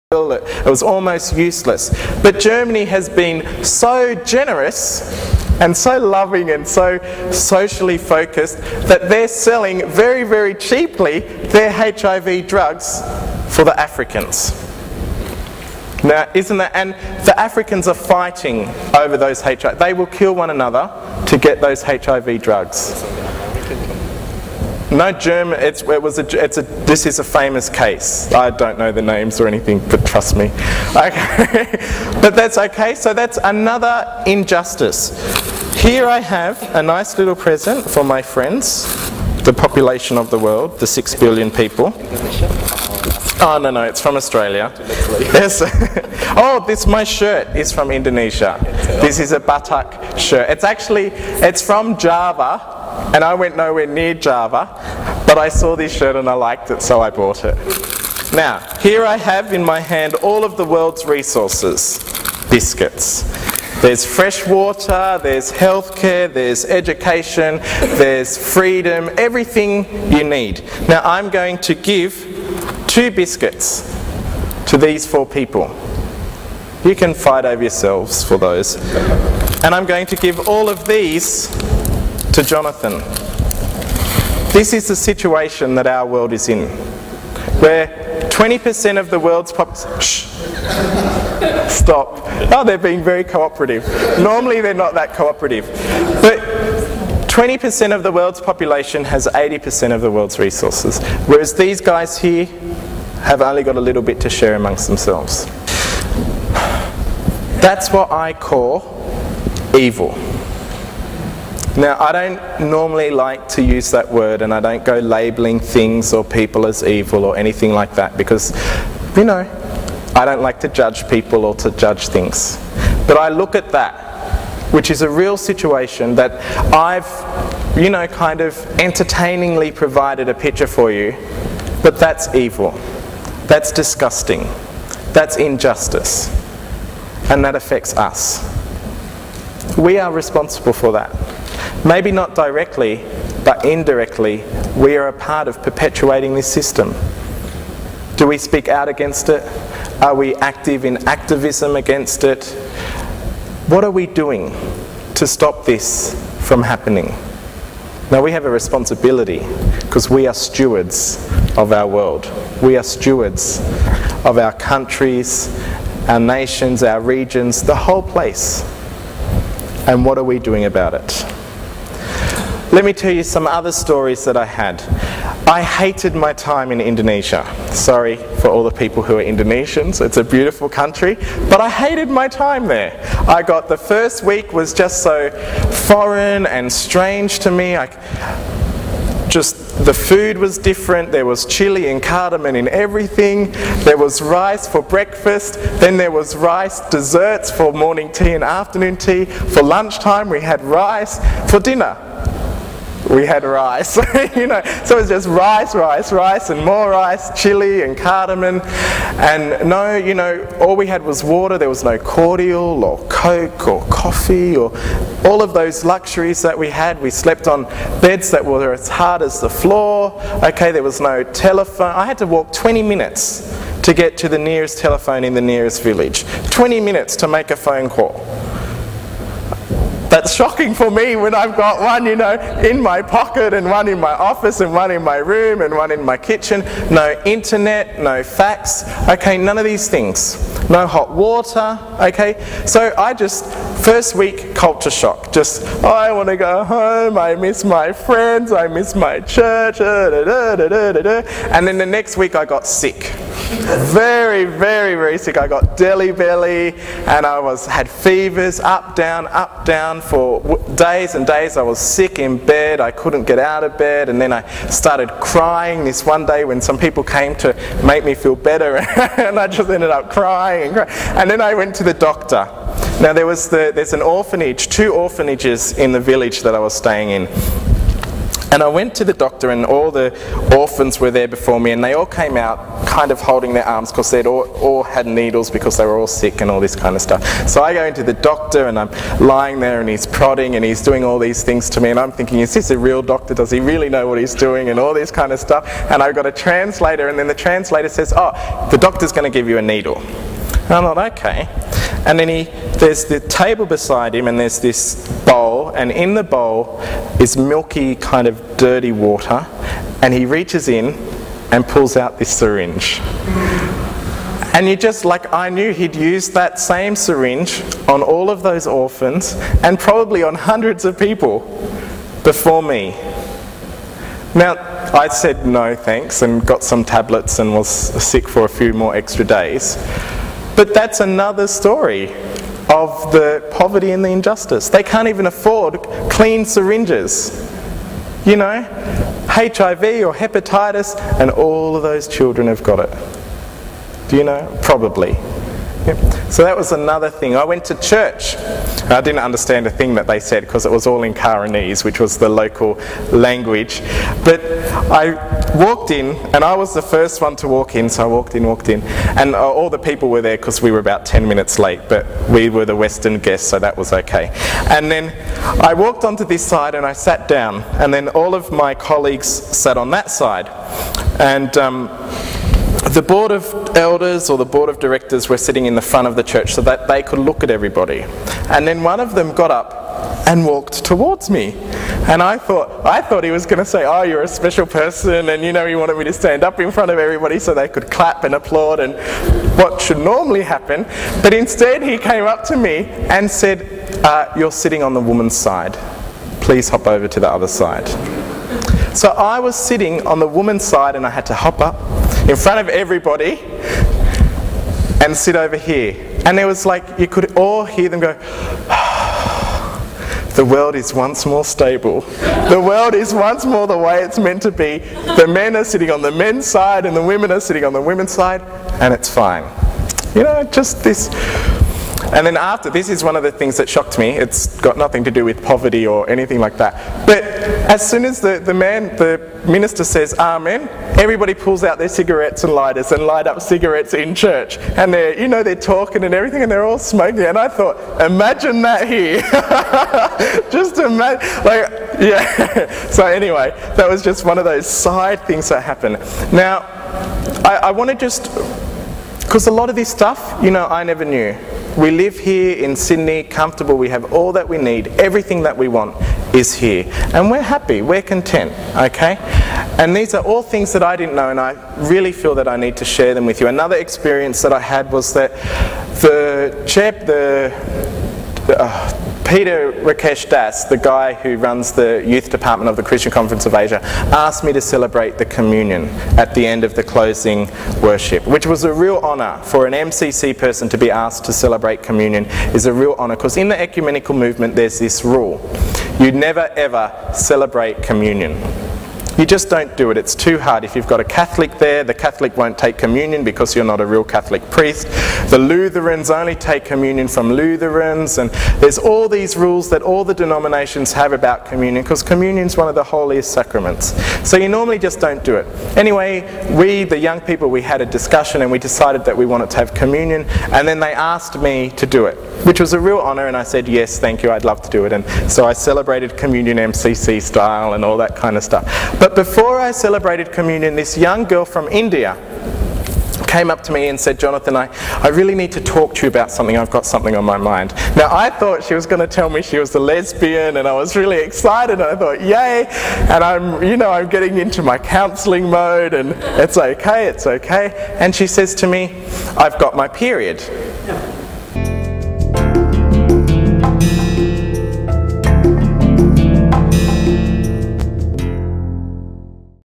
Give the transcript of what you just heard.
It was almost useless. But Germany has been so generous and so loving and so socially focused that they're selling very, very cheaply their HIV drugs for the Africans. Now, isn't that, and the Africans are fighting over those HIV, they will kill one another to get those HIV drugs. No German, this is a famous case. I don't know the names or anything, but trust me. Okay. But that's okay, so that's another injustice. Here I have a nice little present for my friends, the population of the world, the 6 billion people. Oh, no, it's from Australia. Yes. Oh, my shirt is from Indonesia. This is a batak shirt. It's from Java. And I went nowhere near Java, but I saw this shirt and I liked it, so I bought it. Now, here I have in my hand all of the world's resources. Biscuits. There's fresh water, there's healthcare, there's education, there's freedom, everything you need. Now, I'm going to give 2 biscuits to these 4 people. You can fight over yourselves for those. And I'm going to give all of these to Jonathan. This is the situation that our world is in, where 20% of the world's Stop. Oh, they're being very cooperative. Normally they're not that cooperative. But 20% of the world's population has 80% of the world's resources, whereas these guys here have only got a little bit to share amongst themselves. That's what I call evil. Now, I don't normally like to use that word, and I don't go labelling things or people as evil or anything like that, because, you know, I don't like to judge people or to judge things. But I look at that, which is a real situation that I've, you know, kind of entertainingly provided a picture for you, but that's evil. That's disgusting. That's injustice. And that affects us. We are responsible for that. Maybe not directly, but indirectly, we are a part of perpetuating this system. Do we speak out against it? Are we active in activism against it? What are we doing to stop this from happening? Now, we have a responsibility because we are stewards of our world. We are stewards of our countries, our nations, our regions, the whole place. And what are we doing about it? Let me tell you some other stories that I had. I hated my time in Indonesia. Sorry for all the people who are Indonesians. It's a beautiful country, but I hated my time there. The first week was just so foreign and strange to me. The food was different. There was chili and cardamom in everything. There was rice for breakfast. Then there was rice desserts for morning tea and afternoon tea. For lunchtime we had rice. For dinner we had rice. You know, so it was just rice, and more rice, chili and cardamom. And no, you know, all we had was water. There was no cordial or Coke or coffee or all of those luxuries that we had. We slept on beds that were as hard as the floor. Okay, there was no telephone. I had to walk 20 minutes to get to the nearest telephone in the nearest village. 20 minutes to make a phone call. That's shocking for me when I've got one, you know, in my pocket and one in my office and one in my room and one in my kitchen. No internet, no fax, okay, none of these things. No hot water, okay. So first week, culture shock. I want to go home, I miss my friends, I miss my church, and then the next week I got sick. Very, very, very sick. I got deli belly and I had fevers, up, down for days and days. I was sick in bed. I couldn't get out of bed, and then I started crying this one day when some people came to make me feel better and I just ended up crying. And then I went to the doctor. Now there's an orphanage, 2 orphanages in the village that I was staying in. And I went to the doctor and all the orphans were there before me, and they all came out kind of holding their arms because they'd all had needles because they were all sick and all this kind of stuff. So I go into the doctor and I'm lying there and he's prodding and he's doing all these things to me and I'm thinking, is this a real doctor? Does he really know what he's doing? And all this kind of stuff. And I've got a translator and then the translator says, oh, the doctor's going to give you a needle. And I'm like, okay. And then there's the table beside him and there's this bowl, and in the bowl is milky kind of dirty water, and he reaches in and pulls out this syringe. And you just, like, I knew he'd used that same syringe on all of those orphans and probably on hundreds of people before me. Now, I said no thanks and got some tablets and was sick for a few more extra days. But that's another story of the poverty and the injustice. They can't even afford clean syringes. You know, HIV or hepatitis, and all of those children have got it. Do you know? Probably. Yep. So that was another thing. I went to church. I didn't understand a thing that they said because it was all in Karenese, which was the local language. But I walked in, and I was the first one to walk in, so I walked in, and all the people were there because we were about 10 minutes late, but we were the Western guests, so that was okay. And then I walked onto this side and I sat down, and then all of my colleagues sat on that side. And the board of elders or the board of directors were sitting in the front of the church so that they could look at everybody. And then one of them got up and walked towards me. And I thought he was going to say, oh, you're a special person, and you know, he wanted me to stand up in front of everybody so they could clap and applaud and what should normally happen. But instead he came up to me and said, you're sitting on the woman's side. Please hop over to the other side. So I was sitting on the woman's side and I had to hop up in front of everybody and sit over here. And there was like, you could all hear them go, the world is once more stable. The world is once more the way it's meant to be. The men are sitting on the men's side and the women are sitting on the women's side, and it's fine. You know, just this. And then after, this is one of the things that shocked me. It's got nothing to do with poverty or anything like that. But as soon as the minister says amen, everybody pulls out their cigarettes and lighters and light up cigarettes in church. And they're talking and everything and they're all smoking. And I thought, imagine that here. Just imagine, like, yeah. So anyway, that was just one of those side things that happen. Now, I want to just, because a lot of this stuff, you know, I never knew. We live here in Sydney, comfortable, we have all that we need, everything that we want is here. And we're happy, we're content, okay? And these are all things that I didn't know, and I really feel that I need to share them with you. Another experience that I had was that Peter Rakesh Das, the guy who runs the youth department of the Christian Conference of Asia, asked me to celebrate the communion at the end of the closing worship, which was a real honour. For an MCC person to be asked to celebrate communion is a real honour, because in the ecumenical movement there's this rule: you never ever celebrate communion. You just don't do it. It's too hard. If you've got a Catholic there, the Catholic won't take communion because you're not a real Catholic priest. The Lutherans only take communion from Lutherans, and there's all these rules that all the denominations have about communion, because communion's one of the holiest sacraments. So you normally just don't do it. Anyway, we, the young people, we had a discussion and we decided that we wanted to have communion, and then they asked me to do it, which was a real honour, and I said, yes, thank you, I'd love to do it. And so I celebrated communion MCC style and all that kind of stuff. But before I celebrated communion, this young girl from India came up to me and said, Jonathan, I really need to talk to you about something. I've got something on my mind. Now, I thought she was going to tell me she was a lesbian, and I was really excited, and I thought, yay, and I'm getting into my counselling mode, and it's okay, it's okay. And she says to me, I've got my period.